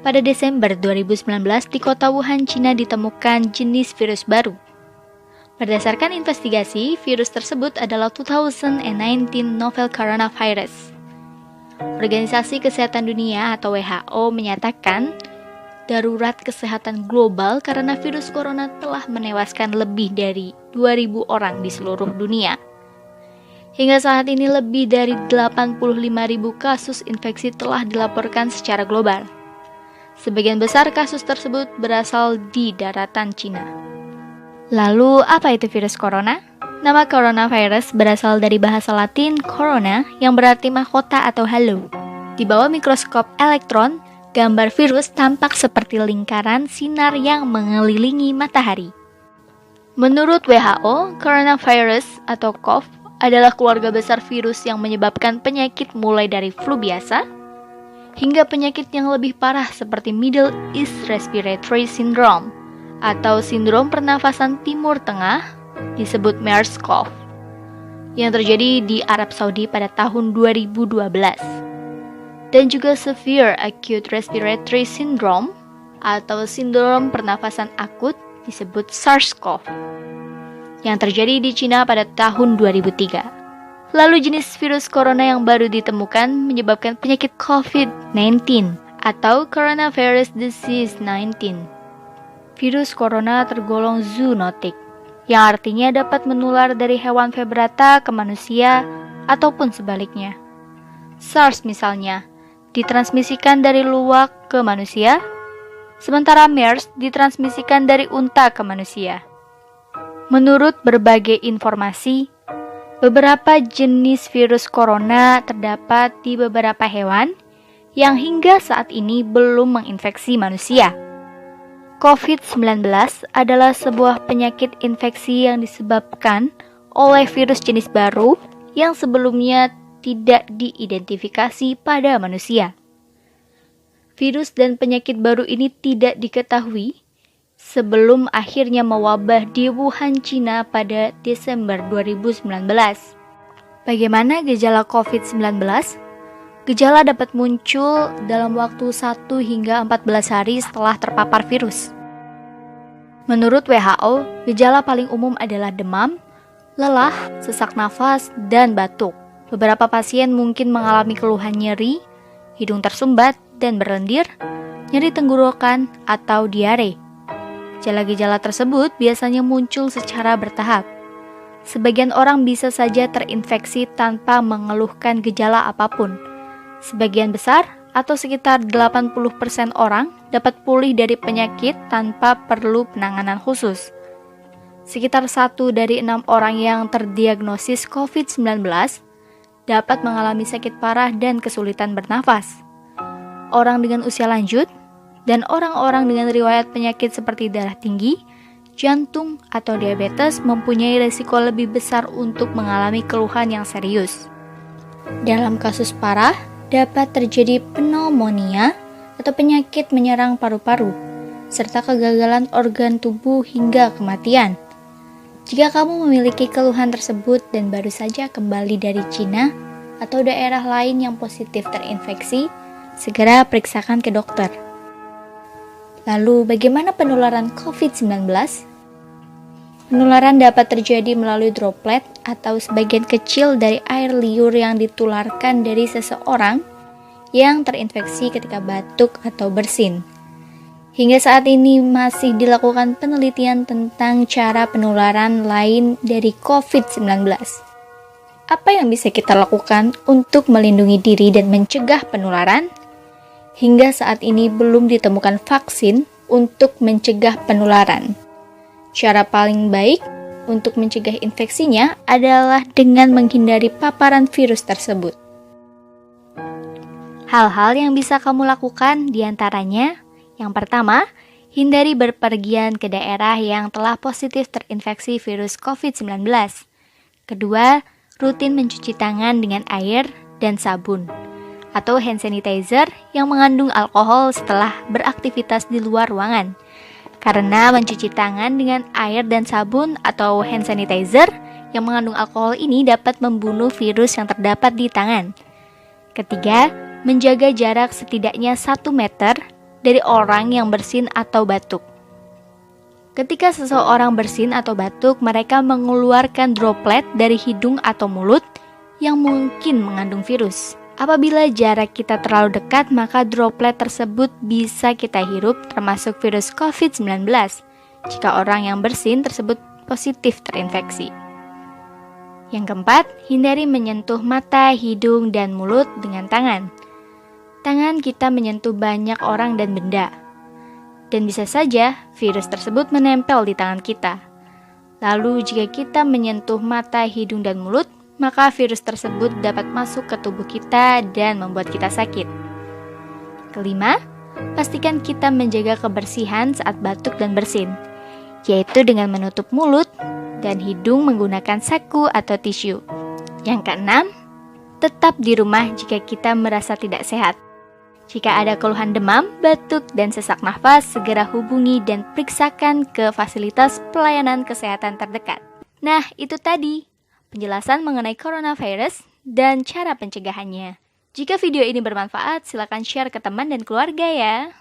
Pada Desember 2019 di kota Wuhan, Cina ditemukan jenis virus baru. Berdasarkan investigasi, virus tersebut adalah 2019 novel coronavirus. Organisasi Kesehatan Dunia atau WHO menyatakan darurat kesehatan global karena virus corona telah menewaskan lebih dari 2.000 orang di seluruh dunia. Hingga saat ini lebih dari 85.000 kasus infeksi telah dilaporkan secara global. Sebagian besar kasus tersebut berasal di daratan Cina. Lalu, apa itu virus corona? Nama coronavirus berasal dari bahasa Latin corona yang berarti mahkota atau halo. Di bawah mikroskop elektron, gambar virus tampak seperti lingkaran sinar yang mengelilingi matahari. Menurut WHO, coronavirus atau COV adalah keluarga besar virus yang menyebabkan penyakit mulai dari flu biasa hingga penyakit yang lebih parah seperti Middle East Respiratory Syndrome atau sindrom pernafasan Timur Tengah disebut MERS-CoV yang terjadi di Arab Saudi pada tahun 2012 dan juga Severe Acute Respiratory Syndrome atau sindrom pernafasan akut disebut SARS-CoV yang terjadi di Cina pada tahun 2003. Lalu jenis virus corona yang baru ditemukan menyebabkan penyakit COVID-19 atau Coronavirus Disease 19. Virus corona tergolong zoonotik, yang artinya dapat menular dari hewan vertebrata ke manusia ataupun sebaliknya. SARS misalnya, ditransmisikan dari luwak ke manusia, sementara MERS ditransmisikan dari unta ke manusia. Menurut berbagai informasi, beberapa jenis virus corona terdapat di beberapa hewan yang hingga saat ini belum menginfeksi manusia. COVID-19 adalah sebuah penyakit infeksi yang disebabkan oleh virus jenis baru yang sebelumnya tidak diidentifikasi pada manusia. Virus dan penyakit baru ini tidak diketahui sebelum akhirnya mewabah di Wuhan, Cina pada Desember 2019. Bagaimana gejala COVID-19? Gejala dapat muncul dalam waktu 1 hingga 14 hari setelah terpapar virus. Menurut WHO, gejala paling umum adalah demam, lelah, sesak nafas, dan batuk. Beberapa pasien mungkin mengalami keluhan nyeri, hidung tersumbat dan berlendir, nyeri tenggorokan, atau diare. Gejala-gejala tersebut biasanya muncul secara bertahap. Sebagian orang bisa saja terinfeksi tanpa mengeluhkan gejala apapun. Sebagian besar atau sekitar 80% orang dapat pulih dari penyakit tanpa perlu penanganan khusus. Sekitar 1 dari 6 orang yang terdiagnosis COVID-19 dapat mengalami sakit parah dan kesulitan bernafas. Orang dengan usia lanjut dan orang-orang dengan riwayat penyakit seperti darah tinggi, jantung, atau diabetes mempunyai risiko lebih besar untuk mengalami keluhan yang serius. Dalam kasus parah, dapat terjadi pneumonia atau penyakit menyerang paru-paru, serta kegagalan organ tubuh hingga kematian. Jika kamu memiliki keluhan tersebut dan baru saja kembali dari Cina atau daerah lain yang positif terinfeksi, segera periksakan ke dokter. Lalu, bagaimana penularan COVID-19? Penularan dapat terjadi melalui droplet atau sebagian kecil dari air liur yang ditularkan dari seseorang yang terinfeksi ketika batuk atau bersin. Hingga saat ini masih dilakukan penelitian tentang cara penularan lain dari COVID-19. Apa yang bisa kita lakukan untuk melindungi diri dan mencegah penularan? Hingga saat ini belum ditemukan vaksin untuk mencegah penularan. Cara paling baik untuk mencegah infeksinya adalah dengan menghindari paparan virus tersebut. Hal-hal yang bisa kamu lakukan diantaranya, yang pertama, hindari berpergian ke daerah yang telah positif terinfeksi virus COVID-19. Kedua, rutin mencuci tangan dengan air dan sabun atau hand sanitizer yang mengandung alkohol setelah beraktivitas di luar ruangan. Karena mencuci tangan dengan air dan sabun atau hand sanitizer yang mengandung alkohol ini dapat membunuh virus yang terdapat di tangan. Ketiga, menjaga jarak setidaknya 1 meter dari orang yang bersin atau batuk. Ketika seseorang bersin atau batuk, mereka mengeluarkan droplet dari hidung atau mulut yang mungkin mengandung virus. Apabila jarak kita terlalu dekat, maka droplet tersebut bisa kita hirup, termasuk virus COVID-19, jika orang yang bersin tersebut positif terinfeksi. Yang keempat, hindari menyentuh mata, hidung, dan mulut dengan tangan. Tangan kita menyentuh banyak orang dan benda, dan bisa saja virus tersebut menempel di tangan kita. Lalu jika kita menyentuh mata, hidung, dan mulut, maka virus tersebut dapat masuk ke tubuh kita dan membuat kita sakit. Kelima, pastikan kita menjaga kebersihan saat batuk dan bersin, yaitu dengan menutup mulut dan hidung menggunakan saku atau tisu. Yang keenam, tetap di rumah jika kita merasa tidak sehat. Jika ada keluhan demam, batuk, dan sesak nafas, segera hubungi dan periksakan ke fasilitas pelayanan kesehatan terdekat. Nah, itu tadi penjelasan mengenai coronavirus dan cara pencegahannya. Jika video ini bermanfaat, silakan share ke teman dan keluarga ya.